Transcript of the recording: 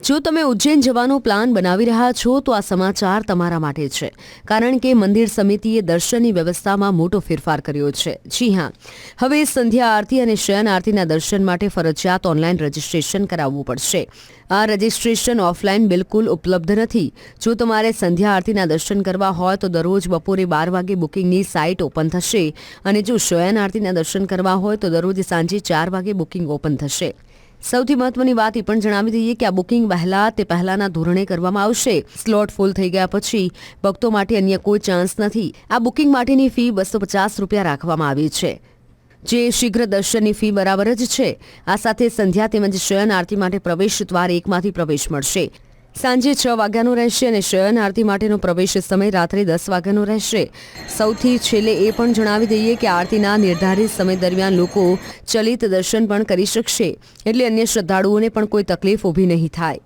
જો તમે ઉજ્જૈન જવાનો પ્લાન બનાવી રહ્યા છો તો આ સમાચાર તમારા માટે છે, કારણ કે મંદિર સમિતિએ દર્શનની વ્યવસ્થામાં મોટો ફેરફાર કર્યો છે. જી હા, હવે સંધ્યા આરતી અને શયન આરતીના દર્શન માટે ફરજિયાત ઓનલાઈન રજીસ્ટ્રેશન કરાવવું પડશે. આ રજીસ્ટ્રેશન ઓફલાઈન બિલકુલ ઉપલબ્ધ નથી. જો તમારે સંધ્યા આરતીના દર્શન કરવા હોય તો દરરોજ બપોરે 12 વાગે બુકિંગની સાઇટ ઓપન થશે અને જો શયન આરતીના દર્શન કરવા હોય તો દરરોજ સાંજે 4 વાગે બુકિંગ ઓપન થશે. સૌથી મહત્વની વાત એ પણ જણાવી દઈએ કે આ બુકિંગ પહેલાના ધોરણે કરવામાં આવશે. સ્લોટ ફૂલ થઈ ગયા પછી ભક્તો માટે અન્ય કોઈ ચાન્સ નથી. આ બુકિંગ માટેની ફી ₹250 રાખવામાં આવી છે, જે શીઘ્ર દર્શનની ફી બરાબર જ છે. આ સાથે સંધ્યા તેમજ શયન આરતી માટે પ્રવેશ દ્વાર 1માંથી પ્રવેશ મળશે. સાંજે 6 વાગ્યાનો રહેશે અને શયન આરતી માટેનો પ્રવેશ સમય રાત્રે 10 વાગ્યાનો રહેશે. સૌથી છેલ્લે એ પણ જણાવી દઈએ કે આરતીના નિર્ધારિત સમય દરમિયાન લોકો ચલિત દર્શન પણ કરી શકશે, એટલે અન્ય શ્રદ્ધાળુઓને પણ કોઈ તકલીફ ઊભી નહીં થાય.